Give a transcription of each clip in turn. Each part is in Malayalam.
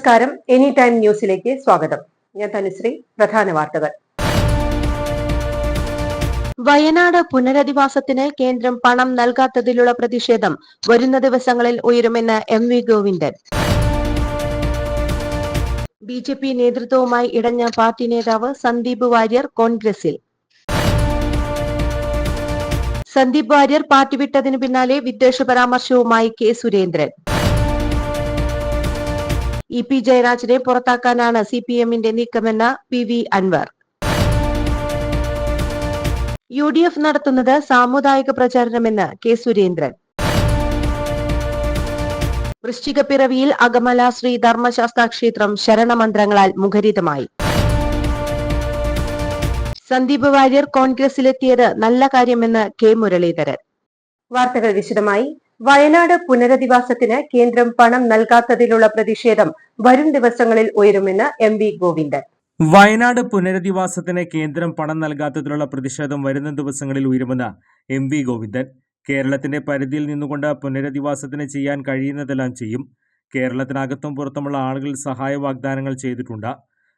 നമസ്കാരം. എനി ടൈം ന്യൂസിലേക്ക് സ്വാഗതം. ഞാൻ തനുശ്രീ. പ്രധാന വാർത്തകൾ. വയനാട് പുനരധിവാസത്തിന് കേന്ദ്രം പണം നൽകാത്തതിലുള്ള പ്രതിഷേധം വരുന്ന ദിവസങ്ങളിൽ ഉയരുമെന്ന് MV ഗോവിന്ദൻ. BJP നേതൃത്വവുമായി ഇടഞ്ഞ പാർട്ടി നേതാവ് സന്ദീപ് വാര്യർ കോൺഗ്രസിൽ. സന്ദീപ് വാര്യർ പാർട്ടി വിട്ടതിനു പിന്നാലെ വിദ്വേഷ പരാമർശവുമായി K Surendran. EP ജയരാജനെ പുറത്താക്കാനാണ് CPM-ന്റെ നീക്കമെന്ന് PV Anwar. UDF നടത്തുന്നത് സാമുദായിക പ്രചാരണമെന്ന് K സുരേന്ദ്രൻ. വൃശ്ചികപ്പിറവിയിൽ അകമല ശ്രീ ധർമ്മശാസ്താ ക്ഷേത്രം ശരണമന്ത്രങ്ങളാൽ മുഖരിതമായി. സന്ദീപ് വാര്യർ കോൺഗ്രസിലെത്തിയത് നല്ല കാര്യമെന്ന് K മുരളീധരൻ. വാർത്തകൾ വിശദമായി. വയനാട് പുനരധിവാസത്തിന് കേന്ദ്രം പണം നൽകാത്തതിലുള്ള പ്രതിഷേധം വരും ദിവസങ്ങളിൽ ഉയരുമെന്ന് MV ഗോവിന്ദൻ. വയനാട് പുനരധിവാസത്തിന് കേന്ദ്രം പണം നൽകാത്തതിലുള്ള പ്രതിഷേധം വരുന്ന ദിവസങ്ങളിൽ ഉയരുമെന്ന് MV ഗോവിന്ദൻ. കേരളത്തിന്റെ പരിധിയിൽ നിന്നുകൊണ്ട് പുനരധിവാസത്തിന് ചെയ്യാൻ കഴിയുന്നതെല്ലാം ചെയ്യും. കേരളത്തിനകത്തും പുറത്തുമുള്ള ആളുകൾ സഹായ വാഗ്ദാനങ്ങൾ ചെയ്തിട്ടുണ്ട്.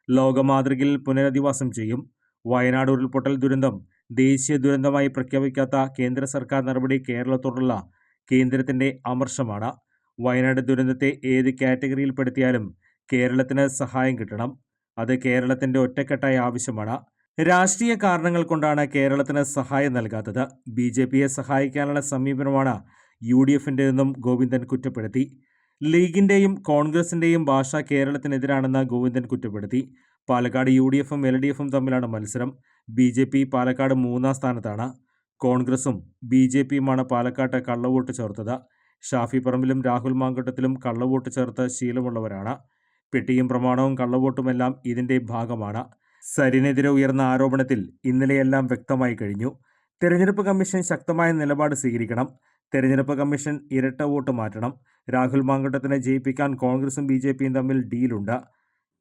ലോകമാതൃകയിൽ പുനരധിവാസം ചെയ്യും. വയനാട് ഉരുൾപൊട്ടൽ ദുരന്തം ദേശീയ ദുരന്തമായി പ്രഖ്യാപിക്കാത്ത കേന്ദ്ര സർക്കാർ നടപടി കേരളത്തോടുള്ള കേന്ദ്രത്തിന്റെ അമർഷമാണ്. വയനാട് ദുരന്തത്തെ ഏത് കാറ്റഗറിയിൽപ്പെടുത്തിയാലും കേരളത്തിന് സഹായം കിട്ടണം. അത് കേരളത്തിന്റെ ഒറ്റക്കെട്ടായ ആവശ്യമാണ്. രാഷ്ട്രീയ കാരണങ്ങൾ കൊണ്ടാണ് കേരളത്തിന് സഹായം നൽകാത്തത്. BJPയെ സഹായിക്കാനുള്ള സമീപനമാണ് UDF-ന്റെതെന്നും ഗോവിന്ദൻ കുറ്റപ്പെടുത്തി. ലീഗിന്റെയും കോൺഗ്രസിന്റെയും ഭാഷ കേരളത്തിനെതിരാണെന്ന് ഗോവിന്ദൻ കുറ്റപ്പെടുത്തി. പാലക്കാട് UDF-ഉം LDF-ഉം തമ്മിലാണ് മത്സരം. BJP പാലക്കാട് 3-ാം സ്ഥാനത്താണ്. കോൺഗ്രസും BJPയുമാണ് പാലക്കാട്ട് കള്ളവോട്ട് ചേർത്തത്. ഷാഫി പറമ്പിലും രാഹുൽ മാങ്കൂട്ടത്തിലും കള്ളവോട്ട് ചേർത്ത് ശീലമുള്ളവരാണ്. പെട്ടിയും പ്രമാണവും കള്ളവോട്ടുമെല്ലാം ഇതിന്റെ ഭാഗമാണ്. സരിനെതിരെ ഉയർന്ന ആരോപണത്തിൽ ഇന്നലെയെല്ലാം വ്യക്തമായി കഴിഞ്ഞു. തെരഞ്ഞെടുപ്പ് കമ്മീഷൻ ശക്തമായ നിലപാട് സ്വീകരിക്കണം. തെരഞ്ഞെടുപ്പ് കമ്മീഷൻ ഇരട്ട വോട്ട് മാറ്റണം. രാഹുൽ മാങ്കൂട്ടത്തിനെ ജയിപ്പിക്കാൻ കോൺഗ്രസും BJPയും തമ്മിൽ ഡീലുണ്ട്.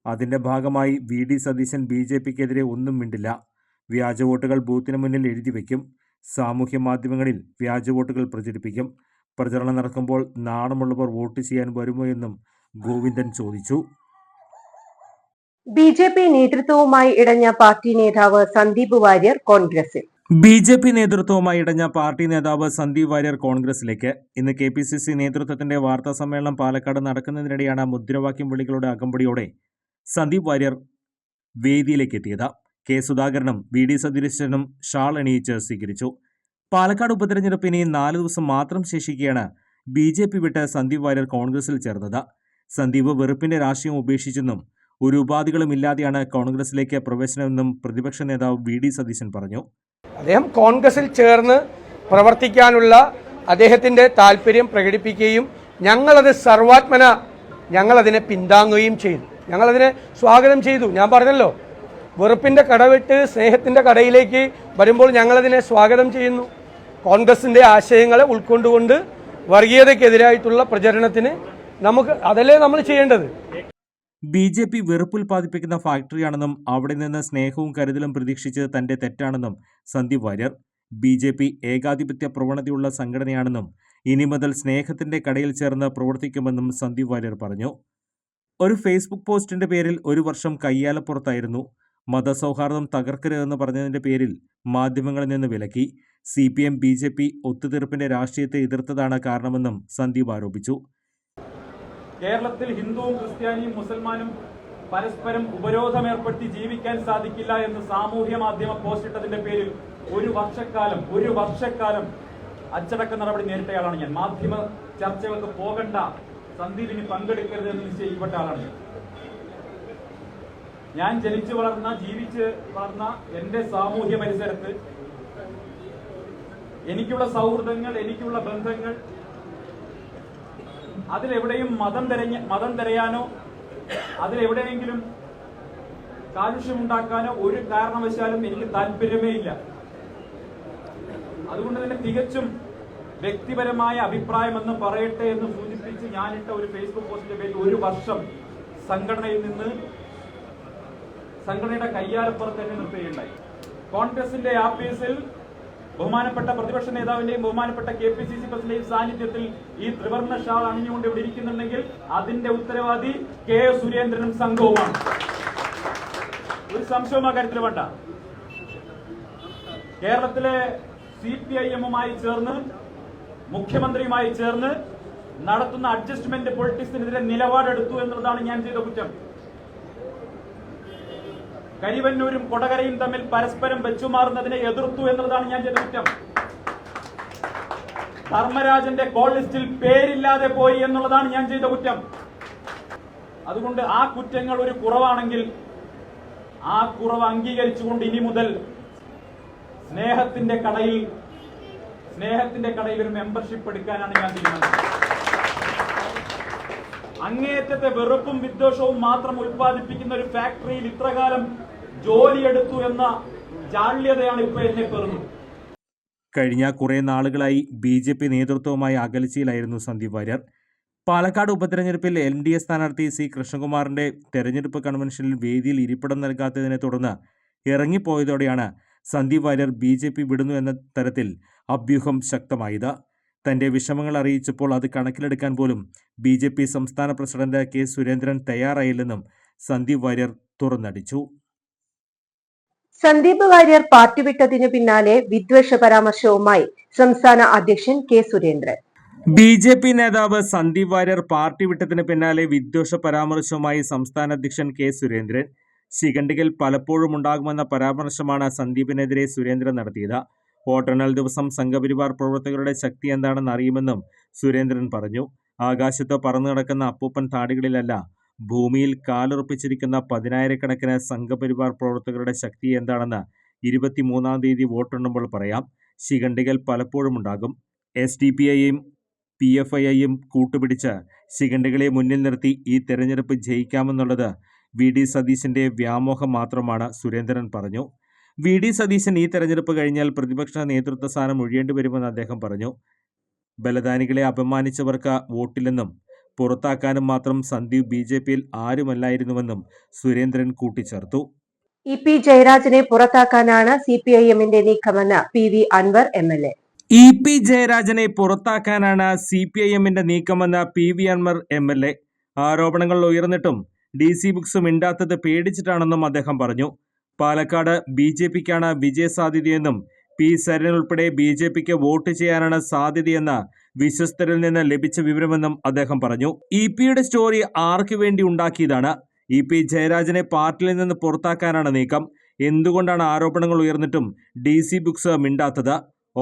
അതിന്റെ ഭാഗമായി VD സതീശൻ BJPക്കെതിരെ ഒന്നും മിണ്ടില്ല. വ്യാജ വോട്ടുകൾ ബൂത്തിന് മുന്നിൽ എഴുതി വയ്ക്കും. സാമൂഹ്യ മാധ്യമങ്ങളിൽ വ്യാജ വോട്ടുകൾ പ്രചരിപ്പിക്കും. പ്രചരണം നടക്കുമ്പോൾ നാണമുള്ളവർ വോട്ട് ചെയ്യാൻ വരുമോ എന്നും ഗോവിന്ദൻ ചോദിച്ചു. BJP നേതൃത്വവുമായി ഇടഞ്ഞ പാർട്ടി നേതാവ് സന്ദീപ് വാര്യർ കോൺഗ്രസിൽ. BJP നേതൃത്വവുമായി ഇടഞ്ഞ പാർട്ടി നേതാവ് സന്ദീപ് വാര്യർ കോൺഗ്രസിലേക്ക്. ഇന്ന് KPCC നേതൃത്വത്തിന്റെ വാർത്താ സമ്മേളനം പാലക്കാട് നടക്കുന്നതിനിടെയാണ് മുദ്രാവാക്യം വിളികളുടെ അകമ്പടിയോടെ സന്ദീപ് വാര്യർ വേദിയിലേക്ക് എത്തിയത്. K സുധാകരനും VD സതീശനും ഷാൾ അണിയിച്ച് സ്വീകരിച്ചു. പാലക്കാട് ഉപതെരഞ്ഞെടുപ്പ് ഇനി 4 ദിവസം മാത്രം ശേഷിക്കെയാണ് BJP വിട്ട് സന്ദീപ് വാര്യർ കോൺഗ്രസിൽ ചേർന്നത്. സന്ദീപ് വെറുപ്പിന്റെ രാഷ്ട്രീയം ഉപേക്ഷിച്ചെന്നും ഒരു ഉപാധികളും ഇല്ലാതെയാണ് കോൺഗ്രസിലേക്ക് പ്രവേശനമെന്നും പ്രതിപക്ഷ നേതാവ് VD സതീശൻ പറഞ്ഞു. അദ്ദേഹം കോൺഗ്രസിൽ ചേർന്ന് പ്രവർത്തിക്കാനുള്ള അദ്ദേഹത്തിന്റെ താല്പര്യം പ്രകടിപ്പിക്കുകയും ഞങ്ങളത് സർവാത്മന ഞങ്ങളതിനെ പിന്താങ്ങുകയും ചെയ്തു. ഞങ്ങളതിനെ സ്വാഗതം ചെയ്തു. ഞാൻ പറഞ്ഞല്ലോ, വെറുപ്പിന്റെ കടവിട്ട് സ്നേഹത്തിന്റെ കടയിലേക്ക് വരുമ്പോൾ ഞങ്ങളതിനെ സ്വാഗതം ചെയ്യുന്നു. കോൺഗ്രസിന്റെ ആശയങ്ങളെ ഉൾക്കൊണ്ടുകൊണ്ട് വർഗീയതയ്ക്കെതിരായിട്ടുള്ള പ്രചരണത്തിന് അതല്ലേ നമ്മൾ ചെയ്യേണ്ടത്. BJP വെറുപ്പുൽപാദിപ്പിക്കുന്ന ഫാക്ടറിയാണെന്നും അവിടെ നിന്ന് സ്നേഹവും കരുതലും പ്രതീക്ഷിച്ചത് തന്റെ തെറ്റാണെന്നും സന്ദീപ് വാര്യർ. BJP ഏകാധിപത്യ പ്രവണതയുള്ള സംഘടനയാണെന്നും ഇനി മുതൽ സ്നേഹത്തിന്റെ കടയിൽ ചേർന്ന് പ്രവർത്തിക്കുമെന്നും സന്ദീപ് വാര്യർ പറഞ്ഞു. ഒരു ഫേസ്ബുക്ക് പോസ്റ്റിന്റെ പേരിൽ 1 വർഷം കയ്യാലപ്പുറത്തായിരുന്നു. മതസൗഹാർദ്ദം തകർക്കരുതെന്ന് പറഞ്ഞതിന്റെ പേരിൽ മാധ്യമങ്ങളിൽ നിന്ന് വിലക്കി. CPM BJP ഒത്തുതീർപ്പിന്റെ രാഷ്ട്രീയത്തെ എതിർത്തതാണ് കാരണമെന്നും സന്ദീപ് ആരോപിച്ചു. കേരളത്തിൽ ഹിന്ദുവും ക്രിസ്ത്യാനിയും മുസൽമാനും പരസ്പരം ഉപരോധമേർപ്പെടുത്തി ജീവിക്കാൻ സാധിക്കില്ല എന്ന് സാമൂഹ്യ മാധ്യമ പോസ്റ്റിട്ടതിന്റെ പേരിൽ ഒരു വർഷക്കാലം അച്ചടക്ക നടപടി നേരിട്ടയാളാണ് ഞാൻ. മാധ്യമ ചർച്ചകൾക്ക് പോകണ്ട, സന്ദീപിന് പങ്കെടുക്കരുത് എന്ന് നിശ്ചയിക്കപ്പെട്ട ആളാണ് ഞാൻ. ജീവിച്ച് വളർന്ന എന്റെ സാമൂഹ്യ പരിസരത്ത് എനിക്കുള്ള സൗഹൃദങ്ങൾ, എനിക്കുള്ള ബന്ധങ്ങൾ, അതിലെവിടെയും മതം തിരയാനോ അതിലെവിടെയെങ്കിലും കാലുഷ്യമുണ്ടാക്കാനോ ഒരു കാരണവശാലും എനിക്ക് താല്പര്യമേ ഇല്ല. അതുകൊണ്ട് തന്നെ തികച്ചും വ്യക്തിപരമായ അഭിപ്രായമെന്ന് പറയട്ടെ എന്ന് സൂചിപ്പിച്ച് ഞാനിട്ട ഒരു ഫേസ്ബുക്ക് പോസ്റ്റിന്റെ പേരിൽ 1 വർഷം സംഘടനയിൽ നിന്ന് സംഘടനയുടെ കയ്യാലപ്പുറത്ത് തന്നെ നിർത്തുകയുണ്ടായി. കോൺഗ്രസിന്റെ ആഫീസിൽ ബഹുമാനപ്പെട്ട പ്രതിപക്ഷ നേതാവിന്റെയും ബഹുമാനപ്പെട്ട KPCC പ്രസിഡന്റിന്റെയും സാന്നിധ്യത്തിൽ ഈ ത്രിവർണ്ണ ഷാൾ അണിഞ്ഞുകൊണ്ട് ഇവിടെ ഇരിക്കുന്നുണ്ടെങ്കിൽ അതിന്റെ ഉത്തരവാദി കെ സുരേന്ദ്രനും സംഘവുമാണ്. ഒരു സംശയവും ആ കാര്യത്തിൽ വേണ്ട. കേരളത്തിലെ CPIM-മായി ചേർന്ന് മുഖ്യമന്ത്രിയുമായി ചേർന്ന് നടത്തുന്ന അഡ്ജസ്റ്റ്മെന്റ് പൊളിറ്റിക്സിനെതിരെ നിലപാടെടുത്തു എന്നുള്ളതാണ് ഞാൻ ചെയ്ത കുറ്റം. കരിവന്നൂരും കൊടകരയും തമ്മിൽ പരസ്പരം വെച്ചുമാറുന്നതിനെ എതിർത്തു എന്നുള്ളതാണ് ഞാൻ ചെയ്ത കുറ്റം. ധർമ്മരാജന്റെ കോൾ ലിസ്റ്റിൽ പേരില്ലാതെ പോയി എന്നുള്ളതാണ് ഞാൻ ചെയ്ത കുറ്റം. അതുകൊണ്ട് ആ കുറ്റങ്ങൾ ഒരു കുറവാണെങ്കിൽ ആ കുറവ് അംഗീകരിച്ചുകൊണ്ട് ഇനി മുതൽ സ്നേഹത്തിന്റെ കടയിൽ ഒരു മെമ്പർഷിപ്പ് എടുക്കാനാണ് ഞാൻ തീരുമാനിച്ചത്. അങ്ങേയറ്റത്തെ വെറുപ്പും വിദ്വേഷവും മാത്രം ഉൽപ്പാദിപ്പിക്കുന്ന ഒരു ഫാക്ടറിയിൽ ഇത്രകാലം ജോലിയെടുത്തു എന്ന ജാള്യതയാണ് ഇപ്പോൾ എന്നെ പേറുന്നത്. കഴിഞ്ഞ കുറേ നാളുകളായി BJP നേതൃത്വവുമായി അകൽച്ചയിലായിരുന്നു സന്ദീപ് വാര്യർ. പാലക്കാട് ഉപതെരഞ്ഞെടുപ്പിൽ NDA സ്ഥാനാർത്ഥി C. കൃഷ്ണകുമാറിന്റെ തെരഞ്ഞെടുപ്പ് കൺവെൻഷനിൽ വേദിയിൽ ഇരിപ്പിടം നൽകാത്തതിനെ തുടർന്ന് ഇറങ്ങിപ്പോയതോടെയാണ് സന്ദീപ് വാര്യർ BJP വിടുന്നു എന്ന തരത്തിൽ അഭ്യൂഹം ശക്തമായത്. തന്റെ വിഷമങ്ങൾ അറിയിച്ചപ്പോൾ അത് കണക്കിലെടുക്കാൻ പോലും BJP സംസ്ഥാന പ്രസിഡന്റ് K. സുരേന്ദ്രൻ തയ്യാറായില്ലെന്നും സന്ദീപ് വാര്യർ തുറന്നടിച്ചു. സന്ദീപ് വാര്യർ പാർട്ടി വിട്ടതിനു പിന്നാലെ വിദ്വേഷ പരാമർശവുമായി സംസ്ഥാന അധ്യക്ഷൻ K. സുരേന്ദ്രൻ. BJP നേതാവ് സന്ദീപ് വാര്യർ പാർട്ടി വിട്ടതിന് പിന്നാലെ വിദ്വേഷ പരാമർശവുമായി സംസ്ഥാന അധ്യക്ഷൻ K. സുരേന്ദ്രൻ. ശിഖണ്ഡികൾ പലപ്പോഴും ഉണ്ടാകുമെന്ന പരാമർശമാണ് സന്ദീപിനെതിരെ സുരേന്ദ്രൻ നടത്തിയത്. വോട്ടെണ്ണൽ ദിവസം സംഘപരിവാർ പ്രവർത്തകരുടെ ശക്തി എന്താണെന്ന് അറിയുമെന്നും സുരേന്ദ്രൻ പറഞ്ഞു. ആകാശത്ത് പറന്നു നടക്കുന്ന അപ്പൂപ്പൻ താടികളിലല്ല, ഭൂമിയിൽ കാലുറപ്പിച്ചിരിക്കുന്ന 10,000-കണക്കിന് സംഘപരിവാർ പ്രവർത്തകരുടെ ശക്തി എന്താണെന്ന് 23-ാം തീയതി വോട്ടെണ്ണുമ്പോൾ പറയാം. ശിഖണ്ഡികൾ പലപ്പോഴും ഉണ്ടാകും. SDPI-യും PFI-യും കൂട്ടുപിടിച്ച് ശിഖണ്ഡികളെ മുന്നിൽ നിർത്തി ഈ തെരഞ്ഞെടുപ്പ് ജയിക്കാമെന്നുള്ളത് VD സതീശന്റെ വ്യാമോഹം മാത്രമാണ്, സുരേന്ദ്രൻ പറഞ്ഞു. VD സതീശൻ ഈ തെരഞ്ഞെടുപ്പ് കഴിഞ്ഞാൽ പ്രതിപക്ഷ നേതൃത്വ സ്ഥാനം ഒഴിയേണ്ടി വരുമെന്ന് അദ്ദേഹം പറഞ്ഞു. ബലദാനികളെ അപമാനിച്ചവർക്ക് വോട്ടില്ലെന്നും പുറത്താക്കാനും മാത്രം സന്ദീപ് BJP-യിൽ ആരുമല്ലായിരുന്നുവെന്നും സുരേന്ദ്രൻ കൂട്ടിച്ചേർത്തു. EP ജയരാജനെ പുറത്താക്കാനാണ് CPIM-ന്റെ നീക്കമെന്ന് PV Anwar MLA. EP ജയരാജനെ പുറത്താക്കാനാണ് CPIM-ന്റെ നീക്കമെന്ന് PV Anwar MLA. ആരോപണങ്ങൾ ഉയർന്നിട്ടും DC ബുക്സ് മിണ്ടാത്തത് പേടിച്ചിട്ടാണെന്നും അദ്ദേഹം പറഞ്ഞു. പാലക്കാട് BJP-ക്കാണ് വിജയസാധ്യതയെന്നും P. സരൻ ഉൾപ്പെടെ BJP-ക്ക് വോട്ട് ചെയ്യാനാണ് സാധ്യതയെന്ന് വിശ്വസ്തരിൽ നിന്ന് ലഭിച്ച വിവരമെന്നും അദ്ദേഹം പറഞ്ഞു. EP-യുടെ സ്റ്റോറി ആർക്കു വേണ്ടി ഉണ്ടാക്കിയതാണ്? EP ജയരാജനെ പാർട്ടിയിൽ നിന്ന് പുറത്താക്കാനാണ് നീക്കം. എന്തുകൊണ്ടാണ് ആരോപണങ്ങൾ ഉയർന്നിട്ടും DC ബുക്സ് മിണ്ടാത്തത്?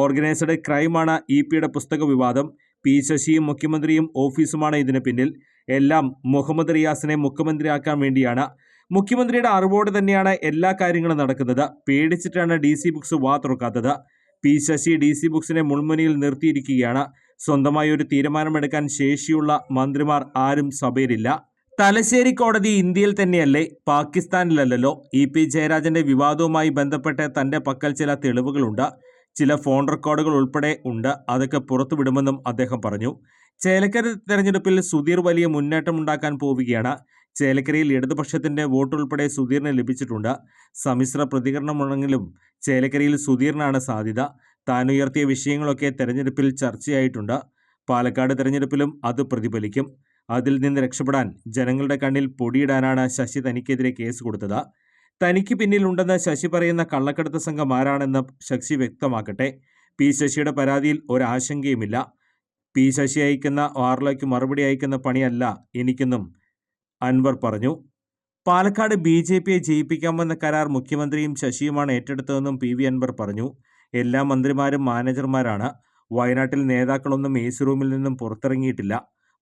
ഓർഗനൈസ്ഡ് ക്രൈമാണ് EP-യുടെ പുസ്തക വിവാദം. P. ശശിയും മുഖ്യമന്ത്രിയും ഓഫീസുമാണ് ഇതിന് പിന്നിൽ. എല്ലാം മുഹമ്മദ് റിയാസിനെ മുഖ്യമന്ത്രിയാക്കാൻ വേണ്ടിയാണ്. മുഖ്യമന്ത്രിയുടെ അറിവോടെ തന്നെയാണ് എല്ലാ കാര്യങ്ങളും നടക്കുന്നത്. പേടിച്ചിട്ടാണ് DC ബുക്സ് വാ തുറക്കാത്തത്. P. ശശി DC ബുക്സിനെ മുൾമുനയിൽ നിർത്തിയിരിക്കുകയാണ്. സ്വന്തമായി ഒരു തീരുമാനമെടുക്കാൻ ശേഷിയുള്ള മന്ത്രിമാർ ആരും സഭയിലില്ല. തലശ്ശേരി കോടതി ഇന്ത്യയിൽ തന്നെയല്ലേ, പാകിസ്ഥാനിലല്ലോ. EP ജയരാജന്റെ വിവാദവുമായി ബന്ധപ്പെട്ട് തന്റെ പക്കൽ ചില തെളിവുകളുണ്ട്. ചില ഫോൺ റെക്കോർഡുകൾ ഉൾപ്പെടെ ഉണ്ട്. അതൊക്കെ പുറത്തുവിടുമെന്നും അദ്ദേഹം പറഞ്ഞു. ചേലക്കര തെരഞ്ഞെടുപ്പിൽ സുധീർ വലിയ മുന്നേറ്റമുണ്ടാക്കാൻ പോവുകയാണ്. ചേലക്കരയിൽ ഇടതുപക്ഷത്തിന്റെ വോട്ടുൾപ്പെടെ സുധീറിന് ലഭിച്ചിട്ടുണ്ട്. സമ്മിശ്ര പ്രതികരണമുണ്ടെങ്കിലും ചേലക്കരയിൽ സുധീറിനാണ് സാധ്യത. താൻ ഉയർത്തിയ വിഷയങ്ങളൊക്കെ തെരഞ്ഞെടുപ്പിൽ ചർച്ചയായിട്ടുണ്ട്. പാലക്കാട് തെരഞ്ഞെടുപ്പിലും അത് പ്രതിഫലിക്കും. അതിൽ നിന്ന് രക്ഷപ്പെടാൻ ജനങ്ങളുടെ കണ്ണിൽ പൊടിയിടാനാണ് ശശി തനിക്കെതിരെ കേസ് കൊടുത്തത്. തനിക്ക് പിന്നിലുണ്ടെന്ന് ശശി പറയുന്ന കള്ളക്കടത്ത് സംഘം ആരാണെന്ന് ശശി വ്യക്തമാക്കട്ടെ. P. ശശിയുടെ പരാതിയിൽ ഒരാശങ്കയുമില്ല. P. ശശി അയക്കുന്ന വാർലയ്ക്ക് മറുപടി അയക്കുന്ന പണിയല്ല എനിക്കെന്നും അൻവർ പറഞ്ഞു. പാലക്കാട് BJP-യെ ജയിപ്പിക്കാമെന്ന കരാർ മുഖ്യമന്ത്രിയും ശശിയുമാണ് ഏറ്റെടുത്തതെന്നും PV അൻവർ പറഞ്ഞു. എല്ലാ മന്ത്രിമാരും മാനേജർമാരാണ്. വയനാട്ടിൽ നേതാക്കളൊന്നും AC റൂമിൽ നിന്നും പുറത്തിറങ്ങിയിട്ടില്ല.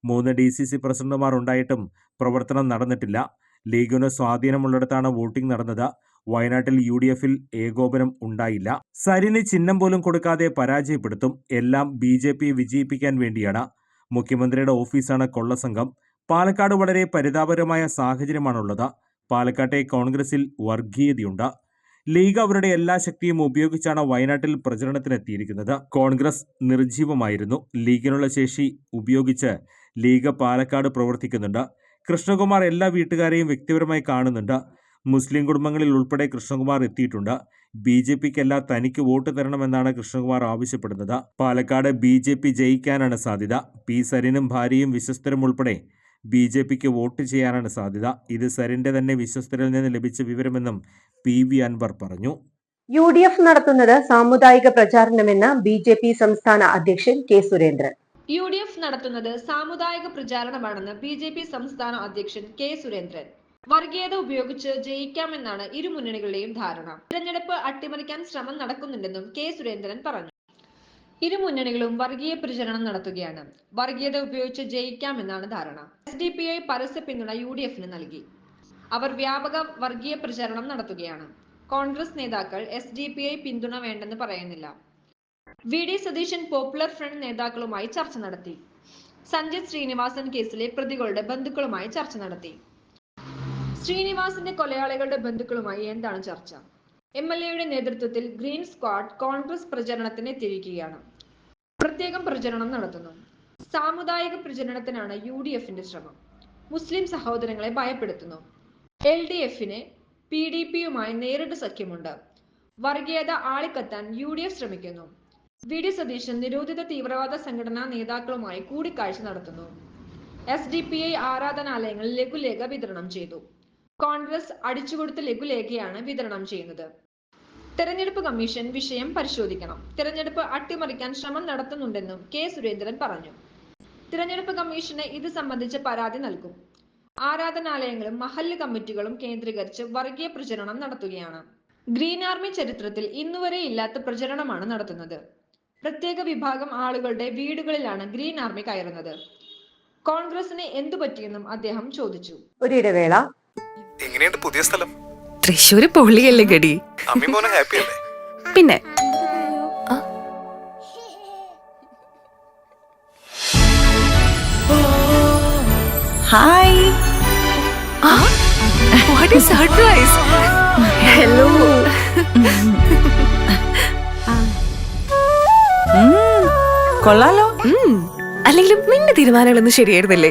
3 DCC പ്രസിഡന്റുമാർ ഉണ്ടായിട്ടും പ്രവർത്തനം നടന്നിട്ടില്ല. ലീഗിന് സ്വാധീനമുള്ളിടത്താണ് വോട്ടിംഗ് നടന്നത്. വയനാട്ടിൽ UDF-ൽ ഏകോപനം ഉണ്ടായില്ല. സരിന് ചിഹ്നം പോലും കൊടുക്കാതെ പരാജയപ്പെടുത്തും. എല്ലാം BJP വിജയിപ്പിക്കാൻ വേണ്ടിയാണ്. മുഖ്യമന്ത്രിയുടെ ഓഫീസാണ് കൊള്ളസംഘം. പാലക്കാട് വളരെ പരിതാപകരമായ സാഹചര്യമാണുള്ളത്. പാലക്കാട്ടെ കോൺഗ്രസിൽ വർഗീയതയുണ്ട്. ലീഗ് അവരുടെ എല്ലാ ശക്തിയും ഉപയോഗിച്ചാണ് വയനാട്ടിൽ പ്രചരണത്തിനെത്തിയിരിക്കുന്നത്. കോൺഗ്രസ് നിർജീവമായിരുന്നു. ലീഗിനുള്ള ശേഷി ഉപയോഗിച്ച് ലീഗ് പാലക്കാട് പ്രവർത്തിക്കുന്നുണ്ട്. കൃഷ്ണകുമാർ എല്ലാ വീട്ടുകാരെയും വ്യക്തിപരമായി കാണുന്നുണ്ട്. മുസ്ലിം കുടുംബങ്ങളിൽ ഉൾപ്പെടെ കൃഷ്ണകുമാർ എത്തിയിട്ടുണ്ട്. BJPക്കല്ല തനിക്ക് വോട്ട് തരണമെന്നാണ് കൃഷ്ണകുമാർ ആവശ്യപ്പെടുന്നത്. പാലക്കാട് BJP ജയിക്കാനാണ് സാധ്യത. P. സരിനും ഭാര്യയും വിശ്വസ്തരും ഉൾപ്പെടെ BJPക്ക് വോട്ട് ചെയ്യാനാണ് സാധ്യത. ഇത് സരിന്റെ തന്നെ വിശ്വസ്തരിൽ നിന്ന് ലഭിച്ച വിവരമെന്നും PV അൻവർ പറഞ്ഞു. UDF നടത്തുന്നത് സാമുദായിക പ്രചാരണമെന്ന് BJP സംസ്ഥാന അധ്യക്ഷൻ K. സുരേന്ദ്രൻ. UDF നടത്തുന്നത് സാമുദായിക പ്രചാരണമാണെന്ന് BJP സംസ്ഥാന അധ്യക്ഷൻ K. സുരേന്ദ്രൻ. വർഗീയത ഉപയോഗിച്ച് ജയിക്കാമെന്നാണ് ഇരു മുന്നണികളുടെയും ധാരണ. തിരഞ്ഞെടുപ്പ് അട്ടിമറിക്കാൻ ശ്രമം നടക്കുന്നുണ്ടെന്നും K. സുരേന്ദ്രൻ പറഞ്ഞു. ഇരു മുന്നണികളും വർഗീയ പ്രചരണം നടത്തുകയാണ്. വർഗീയത ഉപയോഗിച്ച് ജയിക്കാമെന്നാണ് ധാരണ. SDPI പരസ്യ പിന്തുണ UDFന് നൽകി. അവർ വ്യാപക വർഗീയ പ്രചരണം നടത്തുകയാണ്. കോൺഗ്രസ് നേതാക്കൾ SDPI പിന്തുണ വേണ്ടെന്ന് പറയുന്നില്ല. VD സതീശൻ പോപ്പുലർ ഫ്രണ്ട് നേതാക്കളുമായി ചർച്ച നടത്തി. സഞ്ജിത് ശ്രീനിവാസൻ കേസിലെ പ്രതികളുടെ ബന്ധുക്കളുമായി ചർച്ച നടത്തി. ശ്രീനിവാസന്റെ കൊലയാളികളുടെ ബന്ധുക്കളുമായി എന്താണ് ചർച്ച? MLAയുടെ നേതൃത്വത്തിൽ ഗ്രീൻ സ്ക്വാഡ് കോൺഗ്രസ് പ്രചരണത്തിന് എത്തിയിരിക്കുകയാണ്. പ്രത്യേകം പ്രചരണം നടത്തുന്നു. സാമുദായിക പ്രചരണത്തിനാണ് UDFന്റെ ശ്രമം. മുസ്ലിം സഹോദരങ്ങളെ ഭയപ്പെടുത്തുന്നു. LDFന് PDPയുമായി നേരിട്ട് സഖ്യമുണ്ട്. വർഗീയത ആളിക്കത്താൻ UDF ശ്രമിക്കുന്നു. VD സതീശൻ നിരോധിത തീവ്രവാദ സംഘടനാ നേതാക്കളുമായി കൂടിക്കാഴ്ച നടത്തുന്നു. SDPI ആരാധനാലയങ്ങളിൽ ലഘുലേഖ വിതരണം ചെയ്തു. കോൺഗ്രസ് അടിച്ചുകൊടുത്ത ലഘുലേഖയാണ് വിതരണം ചെയ്യുന്നത്. തെരഞ്ഞെടുപ്പ് കമ്മീഷൻ വിഷയം പരിശോധിക്കണം. തിരഞ്ഞെടുപ്പ് അട്ടിമറിക്കാൻ ശ്രമം നടത്തുന്നുണ്ടെന്നും K. സുരേന്ദ്രൻ പറഞ്ഞു. തിരഞ്ഞെടുപ്പ് കമ്മീഷന് ഇത് സംബന്ധിച്ച് പരാതി നൽകും. ആരാധനാലയങ്ങളും മഹല്ല് കമ്മിറ്റികളും കേന്ദ്രീകരിച്ച് വർഗീയ പ്രചരണം നടത്തുകയാണ്. ഗ്രീൻ ആർമി ചരിത്രത്തിൽ ഇന്നുവരെ ഇല്ലാത്ത പ്രചരണമാണ് നടത്തുന്നത്. പ്രത്യേക വിഭാഗം ആളുകളുടെ വീടുകളിലാണ് ഗ്രീൻ ആർമി കയറുന്നത്. കോൺഗ്രസിന് എന്തു പറ്റിയെന്നും അദ്ദേഹം ചോദിച്ചു. ഒരിടവേള. എങ്ങനെയുണ്ട് പുതിയ സ്ഥലം? തൃശ്ശൂര് പൊള്ളിയല്ലേ ഗടി. അമ്മി മോനെ ഹാപ്പി അല്ലേ? പിന്നെ hi, what is surprise. Hello. കൊള്ളാലോ. അല്ലെങ്കിലും നിന്റെ തീരുമാനങ്ങളൊന്നും ശരിയായിരുന്നില്ലേ?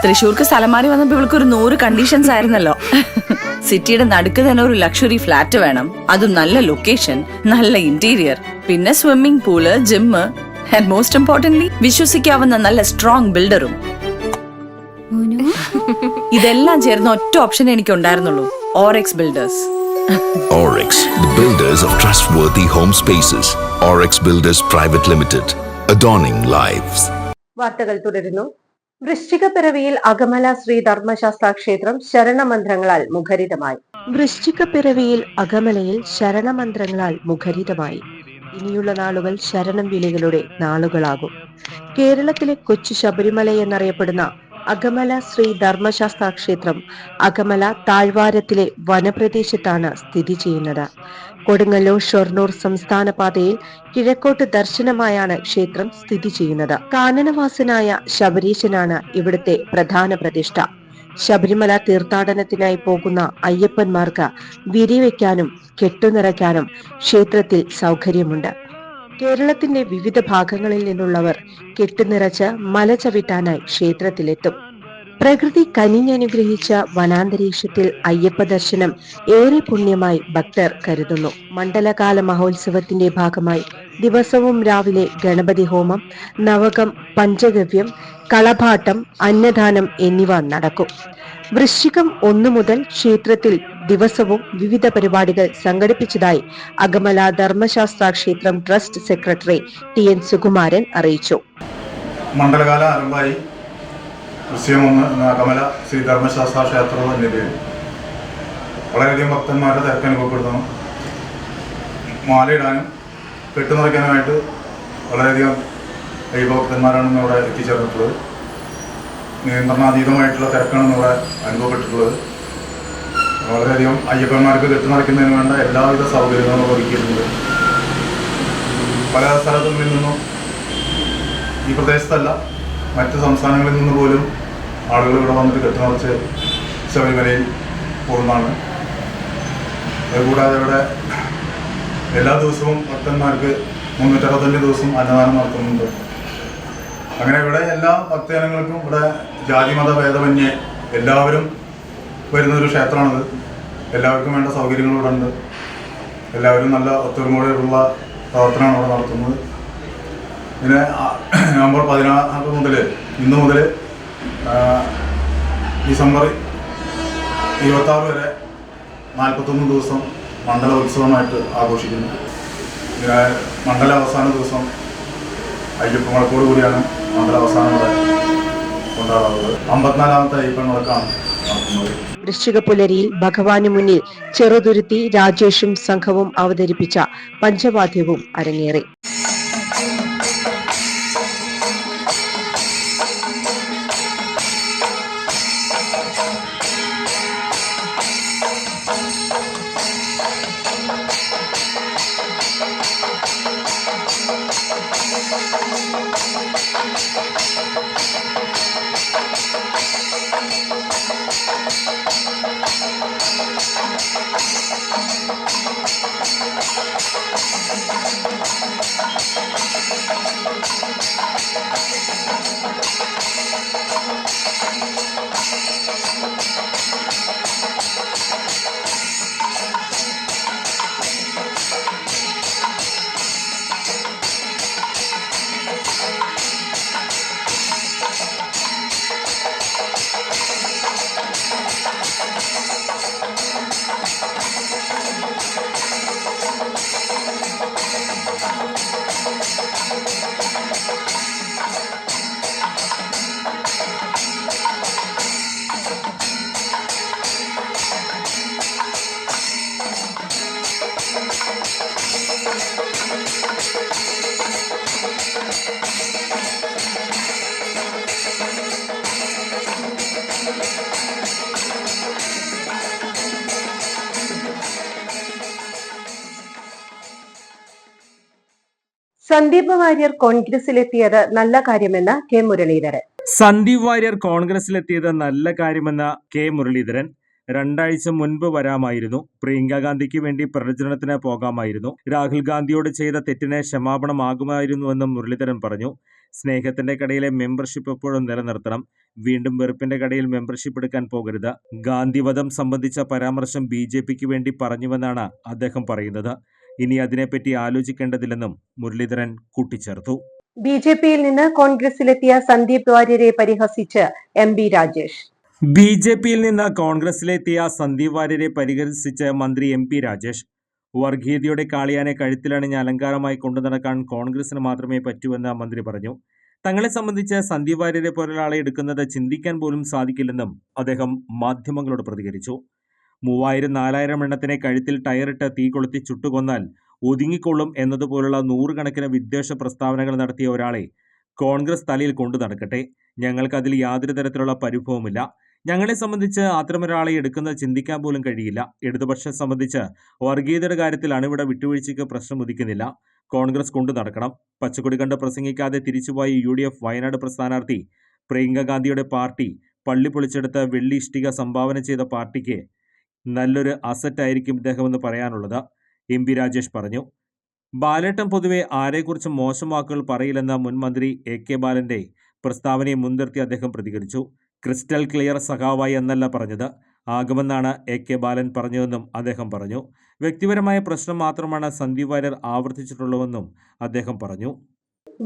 തൃശ്ശൂർക്ക് സ്ഥലം മാറി വന്നപ്പോ ഇവൾക്ക് ഒരു 100 കണ്ടീഷൻസ് ആയിരുന്നല്ലോ. സിറ്റിയുടെ നടുക്ക് തന്നെ ഒരു ലക്ഷറി ഫ്ലാറ്റ് വേണം, അതും നല്ല ലൊക്കേഷൻ, നല്ല ഇന്റീരിയർ, പിന്നെ swimming pool, gym, and most importantly വിശ്വസിക്കാവുന്ന നല്ല സ്ട്രോങ് ബിൽഡറും. ഇതെല്ലാം ചേർന്ന ഒറ്റ ഓപ്ഷൻ എനിക്ക് ഉണ്ടായിരുന്നുള്ളൂ, Oryx Builders. Oryx, the builders of trustworthy home spaces. Oryx Builders Private Limited, adorning lives. വാർത്തകൾ തുടരുന്നു. വൃശ്ചികപ്പിറവിയിൽ അകമല ശ്രീ ധർമ്മശാസ്ത്ര ക്ഷേത്രം ശരണമന്ത്രങ്ങളാൽ മുഖരിതമായി. വൃശ്ചികപ്പിറവിയിൽ അകമലയിൽ ശരണമന്ത്രങ്ങളാൽ മുഖരിതമായി. ഇനിയുള്ള നാളുകൾ ശരണം വിളികളുടെ നാളുകളാകും. കേരളത്തിലെ കൊച്ചു ശബരിമല എന്നറിയപ്പെടുന്ന അകമല ശ്രീ ധർമ്മശാസ്ത്ര ക്ഷേത്രം അകമല താഴ്വാരത്തിലെ വനപ്രദേശത്താണ് സ്ഥിതി ചെയ്യുന്നത്. കൊടുങ്ങല്ലൂർ ഷൊർണൂർ സംസ്ഥാന പാതയിൽ കിഴക്കോട്ട് ദർശനമായാണ് ക്ഷേത്രം സ്ഥിതി ചെയ്യുന്നത്. കാനനവാസനായ ശബരീശനാണ് ഇവിടുത്തെ പ്രധാന പ്രതിഷ്ഠ. ശബരിമല തീർത്ഥാടനത്തിനായി പോകുന്ന അയ്യപ്പന്മാർക്ക് വിരിവെക്കാനും കെട്ടുനിറയ്ക്കാനും ക്ഷേത്രത്തിൽ സൗകര്യമുണ്ട്. കേരളത്തിന്റെ വിവിധ ഭാഗങ്ങളിൽ നിന്നുള്ളവർ കെട്ടുനിറച്ച് മല ചവിട്ടാനായി ക്ഷേത്രത്തിലെത്തും. പ്രകൃതി കനിഞ്ഞനുഗ്രഹിച്ച വനാന്തരീക്ഷത്തിൽ അയ്യപ്പ ദർശനം ഏറെ പുണ്യമായി ഭക്തർ കരുതുന്നു. മണ്ഡലകാല മഹോത്സവത്തിന്റെ ഭാഗമായി ദിവസവും രാവിലെ ഗണപതി ഹോമം, നവകം, പഞ്ചഗവ്യം, കളഭാട്ടം, അന്നദാനം എന്നിവ നടക്കും. വൃശ്ചികം 1 മുതൽ ക്ഷേത്രത്തിൽ ദിവസവും വിവിധ പരിപാടികൾ സംഘടിപ്പിച്ചതായി അകമല ധർമ്മശാസ്ത്ര ക്ഷേത്രം ട്രസ്റ്റ് സെക്രട്ടറി TN സുകുമാരൻ അറിയിച്ചു. മണ്ഡലകാല ആരംഭമായി വൃശ്ചികം 1 അകമല ശ്രീ ധർമ്മശാസ്ത്ര ക്ഷേത്രം എന്നിവയിൽ വളരെയധികം ഭക്തന്മാരുടെ തിരക്ക് അനുഭവപ്പെടുന്നു. മാലയിടാനും കെട്ടുനിറയ്ക്കാനുമായിട്ട് വളരെയധികം ഭക്തന്മാരാണ് ഇവിടെ എത്തിച്ചേർന്നിട്ടുള്ളത്. നിയന്ത്രണാതീതമായിട്ടുള്ള തിരക്കാണ് ഇവിടെ അനുഭവപ്പെട്ടിട്ടുള്ളത്. വളരെയധികം അയ്യപ്പന്മാർക്ക് കെട്ടുനിറയ്ക്കുന്നതിന് വേണ്ട എല്ലാവിധ സൗകര്യങ്ങളും ഒരുക്കിയിട്ടുണ്ട്. പല സ്ഥലത്തു നിന്നും, ഈ പ്രദേശത്തല്ല മറ്റ് സംസ്ഥാനങ്ങളിൽ നിന്ന് പോലും ആളുകൾ ഇവിടെ വന്നിട്ട് കെട്ടുനിറച്ച് ശബരിമലയിൽ പോകുന്നതാണ്. അതുകൂടാതെ ഇവിടെ എല്ലാ ദിവസവും ഭക്തന്മാർക്ക് 365 ദിവസം അന്നദാനം നടത്തുന്നുണ്ട്. അങ്ങനെ ഇവിടെ എല്ലാ ഭക്തജനങ്ങൾക്കും ഇവിടെ ജാതിമത ഭേദമന്യേ എല്ലാവരും വരുന്നൊരു ക്ഷേത്രമാണിത്. എല്ലാവർക്കും വേണ്ട സൗകര്യങ്ങൾ ഇവിടെ ഉണ്ട്. എല്ലാവരും നല്ല ഒത്തൊരുമയോടെയുള്ള പ്രവർത്തനമാണ് ഇവിടെ നടത്തുന്നത്. പിന്നെ നവംബർ 16 മുതൽ ഇന്ന് മുതൽ ഡിസംബർ 26 വരെ 41 ദിവസം മണ്ഡല ഉത്സവമായിട്ട് ആഘോഷിക്കുന്നു. പിന്നെ മണ്ഡല അവസാന ദിവസം അയ്യപ്പമടക്കോട് കൂടിയാണ് മണ്ഡല അവസാനം വരെ കൊണ്ടാടുന്നത്. 54ാമത്തെ അയ്യപ്പമടക്കാണ് നടത്തുന്നത്. വൃശ്ചിക പുലരിയിൽ ഭഗവാന് മുന്നിൽ ചെറുതുരുത്തി രാജേഷും സംഘവും അവതരിപ്പിച്ച പഞ്ചവാദ്യവും അരങ്ങേറി. സന്ദീപ് വാര്യർ കോൺഗ്രസിലെത്തിയത് നല്ല കാര്യമെന്ന് കെ മുരളീധരൻ. സന്ദീപ് വാര്യർ കോൺഗ്രസിലെത്തിയത് നല്ല കാര്യമെന്ന കെ മുരളീധരൻ. 2 ആഴ്ച മുൻപ് വരാമായിരുന്നു. പ്രിയങ്ക ഗാന്ധിക്ക് വേണ്ടി പ്രചരണത്തിന് പോകാമായിരുന്നു. രാഹുൽ ഗാന്ധിയോട് ചെയ്ത തെറ്റിന് ക്ഷമാപണമാകുമായിരുന്നുവെന്നും മുരളീധരൻ പറഞ്ഞു. സ്നേഹത്തിന്റെ കടയിലെ മെമ്പർഷിപ്പ് എപ്പോഴും നിലനിർത്തണം. വീണ്ടും വെറുപ്പിന്റെ കടയിൽ മെമ്പർഷിപ്പ് എടുക്കാൻ പോകരുത്. ഗാന്ധിവധം സംബന്ധിച്ച പരാമർശം BJPക്ക് വേണ്ടി പറഞ്ഞുവെന്നാണ് അദ്ദേഹം പറയുന്നത്. ഇനി അതിനെപ്പറ്റി ആലോചിക്കേണ്ടതില്ലെന്നും മുരളീധരൻ കൂട്ടിച്ചേർത്തു. BJPയിൽ നിന്ന് കോൺഗ്രസിലെത്തിയ സന്ദീപ് വാര്യരെ പരിഹസിച്ച് MP രാജേഷ്. BJPയിൽ നിന്ന് കോൺഗ്രസിലെത്തിയ സന്ദീപ് വാര്യരെ പരിഹസിച്ച് മന്ത്രി MP രാജേഷ്. വർഗീയതയുടെ കാളിയാനെ കഴുത്തിലണിഞ്ഞ അലങ്കാരമായി കൊണ്ടുനടക്കാൻ കോൺഗ്രസിന് മാത്രമേ പറ്റൂവെന്ന് മന്ത്രി പറഞ്ഞു. തങ്ങളെ സംബന്ധിച്ച് സന്ദീപ് വാര്യരെ പോലൊരാളെ എടുക്കുന്നത് ചിന്തിക്കാൻ പോലും സാധിക്കില്ലെന്നും അദ്ദേഹം മാധ്യമങ്ങളോട് പ്രതികരിച്ചു. 3000-4000 എണ്ണത്തിനെ കഴുത്തിൽ ടയറിട്ട് തീ കൊളുത്തി ചുട്ടുകൊന്നാൽ ഒതുങ്ങിക്കൊള്ളും എന്നതുപോലുള്ള 100 കണക്കിന് വിദ്വേഷ പ്രസ്താവനകൾ നടത്തിയ ഒരാളെ കോൺഗ്രസ് തലയിൽ കൊണ്ടു നടക്കട്ടെ. ഞങ്ങൾക്കതിൽ യാതൊരു തരത്തിലുള്ള പരിഭവമില്ല. ഞങ്ങളെ സംബന്ധിച്ച് അത്തരമൊരാളെ എടുക്കുന്നത് ചിന്തിക്കാൻ പോലും കഴിയില്ല. ഇടതുപക്ഷം സംബന്ധിച്ച് വർഗീയതയുടെ കാര്യത്തിൽ അണിവിട വിട്ടുവീഴ്ചയ്ക്ക് പ്രശ്നം ഉദിക്കുന്നില്ല. കോൺഗ്രസ് കൊണ്ടു നടക്കണം. പച്ചക്കൊടി കണ്ട് പ്രസംഗിക്കാതെ തിരിച്ചുപോയി UDF വയനാട് സ്ഥാനാർത്ഥി പ്രിയങ്ക ഗാന്ധിയുടെ പാർട്ടി പള്ളി പൊളിച്ചെടുത്ത് വെള്ളി ഇഷ്ടിക സംഭാവന ചെയ്ത പാർട്ടിക്ക് നല്ലൊരു അസറ്റായിരിക്കും ഇദ്ദേഹമെന്ന് പറയാനുള്ളത് MP രാജേഷ് പറഞ്ഞു. ബാലേട്ടൻ പൊതുവെ ആരെക്കുറിച്ചും മോശം വാക്കുകൾ പറയില്ലെന്ന മുൻ മന്ത്രി AK ബാലന്റെ പ്രസ്താവനയെ മുൻനിർത്തി അദ്ദേഹം പ്രതികരിച്ചു. ക്രിസ്റ്റൽ ക്ലിയർ സഖാവായി എന്നല്ല പറഞ്ഞത്, ആകുമെന്നാണ് AK ബാലൻ പറഞ്ഞതെന്നും അദ്ദേഹം പറഞ്ഞു. വ്യക്തിപരമായ പ്രശ്നം മാത്രമാണ് സന്ദീപ് വാര്യർ ആവർത്തിച്ചിട്ടുള്ളതെന്നും അദ്ദേഹം പറഞ്ഞു.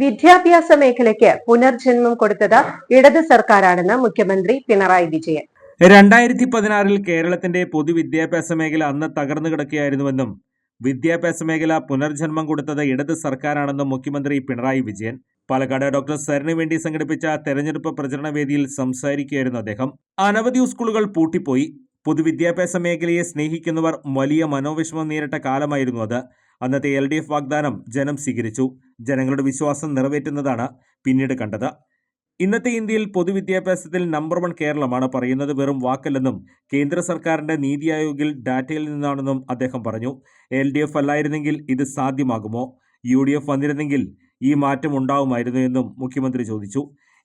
വിദ്യാഭ്യാസ മേഖലയ്ക്ക് പുനർജന്മം കൊടുത്തത് ഇടത് സർക്കാരാണെന്ന് മുഖ്യമന്ത്രി പിണറായി വിജയൻ. 2016-ൽ കേരളത്തിന്റെ പൊതുവിദ്യാഭ്യാസ മേഖല അന്ന് തകർന്നു കിടക്കുകയായിരുന്നുവെന്നും വിദ്യാഭ്യാസ മേഖല പുനർജന്മം കൊടുത്തത് ഇടത് സർക്കാരാണെന്നും മുഖ്യമന്ത്രി പിണറായി വിജയൻ പാലക്കാട് ഡോക്ടർ സരിന് വേണ്ടി സംഘടിപ്പിച്ച തെരഞ്ഞെടുപ്പ് പ്രചരണ വേദിയിൽ സംസാരിക്കുകയായിരുന്നു അദ്ദേഹം. അനവധി സ്കൂളുകൾ പൂട്ടിപ്പോയി. പൊതുവിദ്യാഭ്യാസ മേഖലയെ സ്നേഹിക്കുന്നവർ വലിയ മനോവിഷമം നേരിട്ട കാലമായിരുന്നു അത്. അന്നത്തെ LDF വാഗ്ദാനം ജനം സ്വീകരിച്ചു. ജനങ്ങളുടെ വിശ്വാസം നിറവേറ്റുന്നതാണ് പിന്നീട് കണ്ടത്. ഇന്നത്തെ ഇന്ത്യയിൽ പൊതുവിദ്യാഭ്യാസത്തിൽ നമ്പർ 1 കേരളമാണ് പറയുന്നത് വെറും വാക്കല്ലെന്നും കേന്ദ്ര സർക്കാരിന്റെ നീതി ആയോഗിൽ ഡാറ്റയിൽ നിന്നാണെന്നും അദ്ദേഹം പറഞ്ഞു. LDF അല്ലായിരുന്നെങ്കിൽ ഇത് സാധ്യമാകുമോ? UDF വന്നിരുന്നെങ്കിൽ ഈ മാറ്റം ഉണ്ടാവുമായിരുന്നു എന്നും മുഖ്യമന്ത്രി ചോദിച്ചു.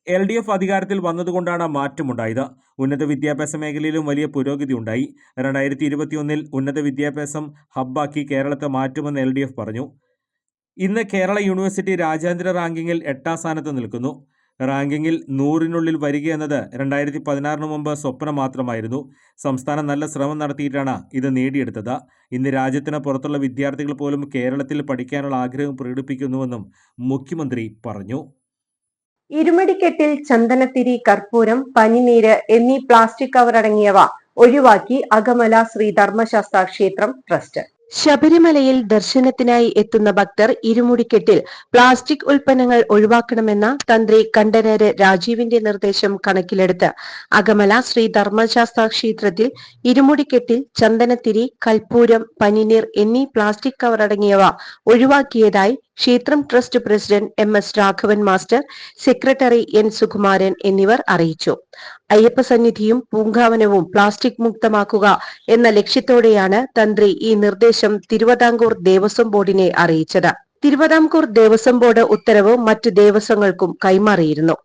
LDF അധികാരത്തിൽ വന്നതുകൊണ്ടാണ് മാറ്റമുണ്ടായത്. ഉന്നത വിദ്യാഭ്യാസ മേഖലയിലും വലിയ പുരോഗതി ഉണ്ടായി. 2021-ൽ ഉന്നത വിദ്യാഭ്യാസം ഹബ്ബാക്കി കേരളത്തെ മാറ്റുമെന്ന് LDF പറഞ്ഞു. ഇന്ന് കേരള യൂണിവേഴ്സിറ്റി രാജ്യാന്തര റാങ്കിങ്ങിൽ 8ാം സ്ഥാനത്ത് നിൽക്കുന്നു. റാങ്കിങ്ങിൽ 100-നുള്ളിൽ വരികയെന്നത് 2016 മുമ്പ് സ്വപ്നം മാത്രമായിരുന്നു. സംസ്ഥാനം നല്ല ശ്രമം നടത്തിയിട്ടാണ് ഇത് നേടിയെടുത്തത്. ഇന്ന് രാജ്യത്തിന് പുറത്തുള്ള വിദ്യാർത്ഥികൾ പോലും കേരളത്തിൽ പഠിക്കാനുള്ള ആഗ്രഹം പ്രകടിപ്പിക്കുന്നുവെന്നും മുഖ്യമന്ത്രി പറഞ്ഞു. ഇരുമുടിക്കെട്ടിൽ ചന്ദനത്തിരി, കർപ്പൂരം, പനിനീര് എന്നീ പ്ലാസ്റ്റിക് കവർ അടങ്ങിയവ ഒഴിവാക്കി അകമല ശ്രീ ധർമ്മശാസ്ത്ര ക്ഷേത്രം ട്രസ്റ്റ്. ശബരിമലയിൽ ദർശനത്തിനായി എത്തുന്ന ഭക്തർ ഇരുമുടിക്കെട്ടിൽ പ്ലാസ്റ്റിക് ഉൽപ്പന്നങ്ങൾ ഒഴിവാക്കണമെന്ന തന്ത്രി കണ്ഠരര് രാജീവിന്റെ നിർദ്ദേശം കണക്കിലെടുത്ത് അകമല ശ്രീ ധർമ്മശാസ്ത്ര ക്ഷേത്രത്തിൽ ഇരുമുടിക്കെട്ടിൽ ചന്ദനത്തിരി, കൽപ്പൂരം, പനിനീർ എന്നീ പ്ലാസ്റ്റിക് കവർ അടങ്ങിയവ ഒഴിവാക്കിയതായി ക്ഷേത്രം trust president MS Raghavan master, secretary N Sukumaran എന്നിവർ അറിയിച്ചു. അയ്യപ്പ സന്നിധിയും പൂങ്കാവനവും പ്ലാസ്റ്റിക് മുക്തമാക്കുക എന്ന ലക്ഷ്യത്തോടെയാണ് തന്ത്രി ഈ നിർദ്ദേശം തിരുവിതാംകൂർ ദേവസ്വം ബോർഡിനെ അറിയിച്ചത്. തിരുവിതാംകൂർ ദേവസ്വം ബോർഡ് ഉത്തരവ് മറ്റു ദേവസ്വങ്ങൾക്കും കൈമാറിയിരുന്നു.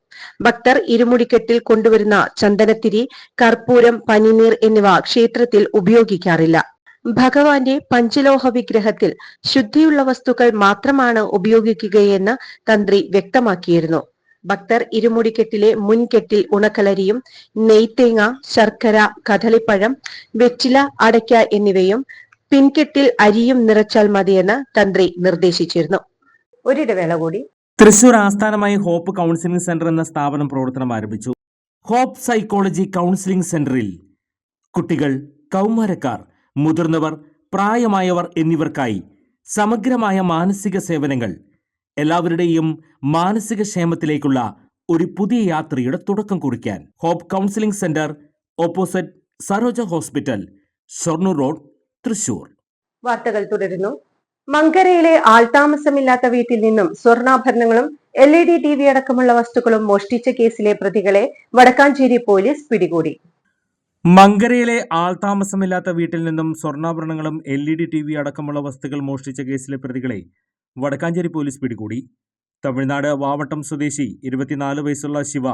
ഭക്തർ ഇരുമുടിക്കെട്ടിൽ കൊണ്ടുവരുന്ന ചന്ദനത്തിരി, കർപ്പൂരം, പനിനീർ എന്നിവ ക്ഷേത്രത്തിൽ ഉപയോഗിക്കാറില്ല. ഭഗവാന്റെ പഞ്ചലോഹ വിഗ്രഹത്തിൽ ശുദ്ധിയുള്ള വസ്തുക്കൾ മാത്രമാണ് ഉപയോഗിക്കുകയെന്ന് തന്ത്രി വ്യക്തമാക്കിയിരുന്നു. ഭക്തർ ഇരുമുടിക്കെട്ടിലെ മുൻകെട്ടിൽ ഉണക്കലരിയും, നെയ്ത്തേങ്ങ, ശർക്കര, കദളിപ്പഴം, വെറ്റില, അടയ്ക്ക എന്നിവയും പിൻകെട്ടിൽ അരിയും നിറച്ചാൽ മതിയെന്ന് തന്ത്രി നിർദ്ദേശിച്ചിരുന്നു. ഒരിടവേള കൂടി. തൃശൂർ ആസ്ഥാനമായി ഹോപ്പ് കൗൺസിലിംഗ് സെന്റർ എന്ന സ്ഥാപനം പ്രവർത്തനം ആരംഭിച്ചു. ഹോപ്പ് സൈക്കോളജി കൗൺസിലിംഗ് സെന്ററിൽ കുട്ടികൾ, കൗമാരക്കാർ, മുതിർന്നവർ, പ്രായമായവർ എന്നിവർക്കായി സമഗ്രമായ മാനസിക സേവനങ്ങൾ, എല്ലാവരുടെയും മാനസിക ക്ഷേമത്തിലേക്കുള്ള ഒരു പുതിയ യാത്രയുടെ തുടക്കം കുറിക്കാൻ hope counselling centre, opposite Saroja hospital, Shoranur road, Thrissur. വാർത്തകൾ തുടരുന്നു. മങ്കരയിലെ ആൾതാമസമില്ലാത്ത വീട്ടിൽ നിന്നും സ്വർണ്ണാഭരണങ്ങളും LED TV അടക്കമുള്ള വസ്തുക്കളും മോഷ്ടിച്ച കേസിലെ പ്രതികളെ വടക്കാഞ്ചേരി പോലീസ് പിടികൂടി. മങ്കരയിലെ ആൾതാമസമില്ലാത്ത വീട്ടിൽ നിന്നും സ്വർണ്ണാഭരണങ്ങളും LED TV അടക്കമുള്ള വസ്തുക്കൾ മോഷ്ടിച്ച കേസിലെ പ്രതികളെ വടക്കാഞ്ചേരി പോലീസ് പിടികൂടി. തമിഴ്നാട് വാവട്ടം സ്വദേശി 24 വയസ്സുള്ള ശിവ,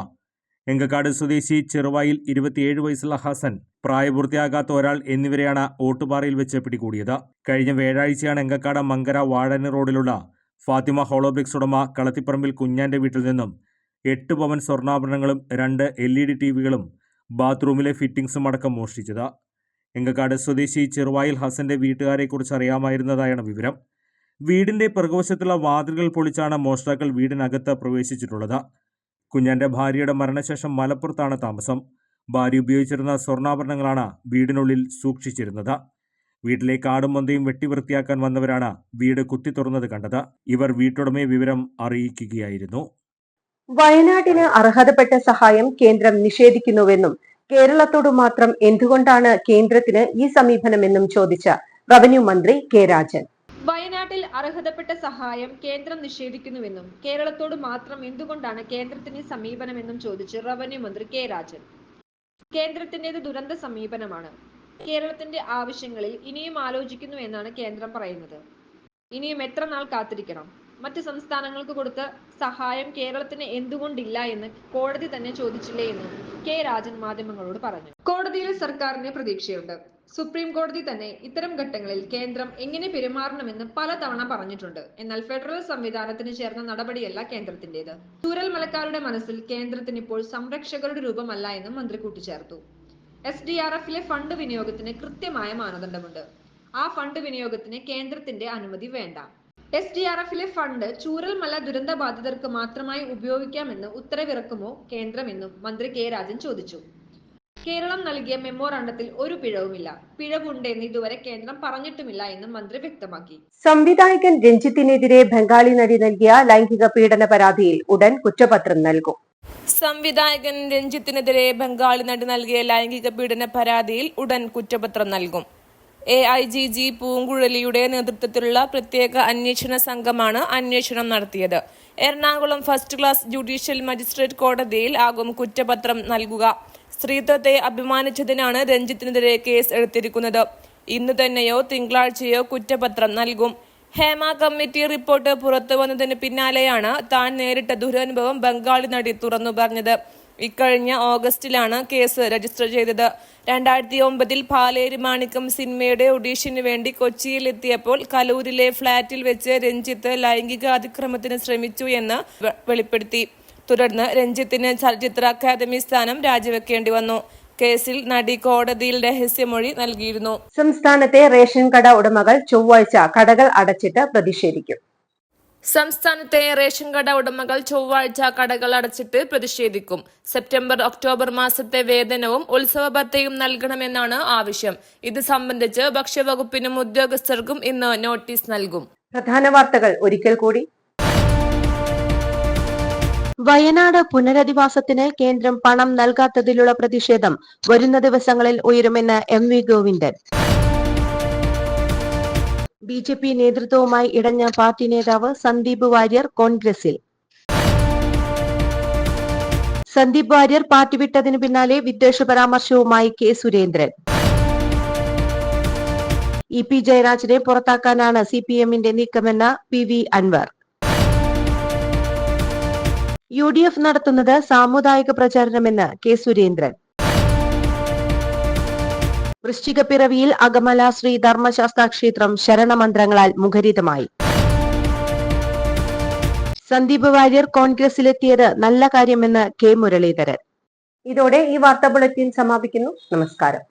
എങ്കക്കാട് സ്വദേശി ചെറുവായിൽ 27 വയസ്സുള്ള ഹസൻ, പ്രായപൂർത്തിയാകാത്ത ഒരാൾ എന്നിവരെയാണ് ഓട്ടുപാറയിൽ വെച്ച് പിടികൂടിയത്. കഴിഞ്ഞ വ്യാഴാഴ്ചയാണ് എങ്കക്കാട് മങ്കര വാഴന് റോഡിലുള്ള ഫാത്തിമ ഹോളോബ്രിക്സ് ഉടമ കളത്തിപ്പറമ്പിൽ കുഞ്ഞാന്റെ വീട്ടിൽ നിന്നും 8 പവൻ സ്വർണ്ണാഭരണങ്ങളും 2 LED TVകളും ബാത്റൂമിലെ ഫിറ്റിംഗ്സും അടക്കം മോഷ്ടിച്ചത്. എങ്കക്കാട് സ്വദേശി ചെറുവായിൽ ഹസന്റെ വീട്ടുകാരെക്കുറിച്ച് അറിയാമായിരുന്നതായാണ് വിവരം. വീടിന്റെ പിറകുവശത്തുള്ള വാതിലുകൾ പൊളിച്ചാണ് മോഷ്ടാക്കൾ വീടിനകത്ത് പ്രവേശിച്ചിട്ടുള്ളത്. കുഞ്ഞാന്റെ ഭാര്യയുടെ മരണശേഷം മലപ്പുറത്താണ് താമസം. ഭാര്യ ഉപയോഗിച്ചിരുന്ന സ്വർണ്ണാഭരണങ്ങളാണ് വീടിനുള്ളിൽ സൂക്ഷിച്ചിരുന്നത്. വീട്ടിലെ കാടും മന്തയും വെട്ടിവൃത്തിയാക്കാൻ വന്നവരാണ് വീട് കുത്തി തുറന്നത് കണ്ടത്. ഇവർ വീട്ടുടമയെ വിവരം അറിയിക്കുകയായിരുന്നു. വയനാട്ടിന് അർഹതപ്പെട്ട സഹായം കേന്ദ്രം നിഷേധിക്കുന്നുവെന്നും കേരളത്തോട് മാത്രം എന്തുകൊണ്ടാണ് കേന്ദ്രത്തിന് ഈ സമീപനമെന്നും ചോദിച്ച റവന്യൂ മന്ത്രി കെ രാജൻ. വയനാട്ടിൽ അർഹതപ്പെട്ട സഹായം കേന്ദ്രം നിഷേധിക്കുന്നുവെന്നും കേരളത്തോട് മാത്രം എന്തുകൊണ്ടാണ് കേന്ദ്രത്തിന് ഈ സമീപനമെന്നും ചോദിച്ച് റവന്യൂ മന്ത്രി കെ രാജൻ. കേന്ദ്രത്തിന്റേത് ദുരന്ത സമീപനമാണ്. കേരളത്തിന്റെ ആവശ്യങ്ങളിൽ ഇനിയും ആലോചിക്കുന്നു എന്നാണ് കേന്ദ്രം പറയുന്നത്. ഇനിയും എത്ര നാൾ കാത്തിരിക്കണം? മറ്റ് സംസ്ഥാനങ്ങൾക്ക് കൊടുത്ത സഹായം കേരളത്തിന് എന്തുകൊണ്ടില്ല എന്ന് കോടതി തന്നെ ചോദിച്ചില്ലേ എന്നും കെ രാജൻ മാധ്യമങ്ങളോട് പറഞ്ഞു. കോടതിയിൽ സർക്കാരിന് പ്രതീക്ഷയുണ്ട്. സുപ്രീം കോടതി തന്നെ ഇത്തരം ഘട്ടങ്ങളിൽ കേന്ദ്രം എങ്ങനെ പെരുമാറണമെന്ന് പലതവണ പറഞ്ഞിട്ടുണ്ട്. എന്നാൽ ഫെഡറൽ സംവിധാനത്തിന് ചേർന്ന നടപടിയല്ല കേന്ദ്രത്തിന്റേത്. ചൂരൽമലക്കാരുടെ മനസ്സിൽ കേന്ദ്രത്തിന് ഇപ്പോൾ സംരക്ഷകരുടെ രൂപമല്ല എന്നും മന്ത്രി കൂട്ടിച്ചേർത്തു. SDRF-ലെ ഫണ്ട് വിനിയോഗത്തിന് കൃത്യമായ മാനദണ്ഡമുണ്ട്. ആ ഫണ്ട് വിനിയോഗത്തിന് കേന്ദ്രത്തിന്റെ അനുമതി വേണ്ട. SDRF-ലെ ഫണ്ട് ചൂരൽമല ദുരന്ത ബാധിതർക്ക് മാത്രമായി ഉപയോഗിക്കാമെന്ന് ഉത്തരവിറക്കുമോ കേന്ദ്രമെന്നും മന്ത്രി കെ രാജൻ ചോദിച്ചു. കേരളം നൽകിയ മെമ്മോറാണ്ടത്തിൽ ഒരു പിഴവുമില്ല. പിഴവുണ്ടെന്ന് ഇതുവരെ കേന്ദ്രം പറഞ്ഞിട്ടുമില്ല എന്നും മന്ത്രി വ്യക്തമാക്കി. സംവിധായകൻ രഞ്ജിത്തിനെതിരെ ബംഗാളി നടി നൽകിയ ലൈംഗിക പീഡന പരാതിയിൽ ഉടൻ കുറ്റപത്രം നൽകും. സംവിധായകൻ രഞ്ജിത്തിനെതിരെ ബംഗാളി നടി നൽകിയ ലൈംഗിക പീഡന പരാതിയിൽ ഉടൻ കുറ്റപത്രം നൽകും. AIGG പൂങ്കുഴലിയുടെ നേതൃത്വത്തിലുള്ള പ്രത്യേക അന്വേഷണ സംഘമാണ് അന്വേഷണം നടത്തിയത്. Ernakulam first class judicial magistrate കോടതിയിൽ ആകും കുറ്റപത്രം നൽകുക. സ്ത്രീത്വത്തെ അഭിമാനിച്ചതിനാണ് രഞ്ജിത്തിനെതിരെ കേസ് എടുത്തിരിക്കുന്നത്. ഇന്ന് തന്നെയോ തിങ്കളാഴ്ചയോ കുറ്റപത്രം നൽകും. ഹേമ കമ്മിറ്റി റിപ്പോർട്ട് പുറത്തു വന്നതിന് പിന്നാലെയാണ് താൻ നേരിട്ട ദുരനുഭവം ബംഗാളി നടി തുറന്നു പറഞ്ഞത്. ഇക്കഴിഞ്ഞ ഓഗസ്റ്റിലാണ് കേസ് രജിസ്റ്റർ ചെയ്തത്. 2009 പാലേരി മാണിക്കം സിനിമയുടെ ഓഡീഷന് വേണ്ടി കൊച്ചിയിലെത്തിയപ്പോൾ കലൂരിലെ ഫ്ളാറ്റിൽ വെച്ച് രഞ്ജിത്ത് ലൈംഗിക അതിക്രമത്തിന് ശ്രമിച്ചു എന്ന് വെളിപ്പെടുത്തി. തുടർന്ന് രഞ്ജിത്തിന് ചലച്ചിത്ര അക്കാദമി സ്ഥാനം രാജിവെക്കേണ്ടി വന്നു. കേസിൽ നടി കോടതിയിൽ രഹസ്യമൊഴി നൽകിയിരുന്നു. സംസ്ഥാനത്തെ റേഷൻ കട ഉടമകൾ ചൊവ്വാഴ്ച കടകൾ അടച്ചിട്ട് പ്രതിഷേധിക്കും. സംസ്ഥാനത്തെ റേഷൻ കട ഉടമകൾ ചൊവ്വാഴ്ച കടകൾ അടച്ചിട്ട് പ്രതിഷേധിക്കും. സെപ്റ്റംബർ ഒക്ടോബർ മാസത്തെ വേതനവും ഉത്സവ ഭത്തയും നൽകണമെന്നാണ് ആവശ്യം. ഇത് സംബന്ധിച്ച് ഭക്ഷ്യവകുപ്പിനും ഉദ്യോഗസ്ഥർക്കും ഇന്ന് നോട്ടീസ് നൽകും. പ്രധാന വാർത്തകൾ ഒരിക്കൽ കൂടി. വയനാട് പുനരധിവാസത്തിന് കേന്ദ്രം പണം നൽകാത്തതിലുള്ള പ്രതിഷേധം വരുന്ന ദിവസങ്ങളിൽ ഉയരുമെന്ന് MV ഗോവിന്ദൻ. BJP നേതൃത്വവുമായി ഇടഞ്ഞ പാർട്ടി നേതാവ് സന്ദീപ് വാര്യർ കോൺഗ്രസിൽ. സന്ദീപ് വാര്യർ പാർട്ടി വിട്ടതിനു പിന്നാലെ വിദ്വേഷ പരാമർശവുമായി K Surendran. EP ജയരാജനെ പുറത്താക്കാനാണ് CPM-ന്റെ നീക്കമെന്ന PV Anwar. UDF നടത്തുന്നത് സാമുദായിക പ്രചാരണമെന്ന് K സുരേന്ദ്രൻ. വൃശ്ചികപ്പിറവിയിൽ അകമല ശ്രീ ധർമ്മശാസ്ത്ര ക്ഷേത്രം ശരണമന്ത്രങ്ങളാൽ മുഖരിതമായി. സന്ദീപ് വാര്യർ കോൺഗ്രസിലെത്തിയത് നല്ല കാര്യമെന്ന് K മുരളീധരൻ. ഇതോടെ ഈ വാർത്താ ബുള്ളറ്റിൻ സമാപിക്കുന്നു. നമസ്കാരം.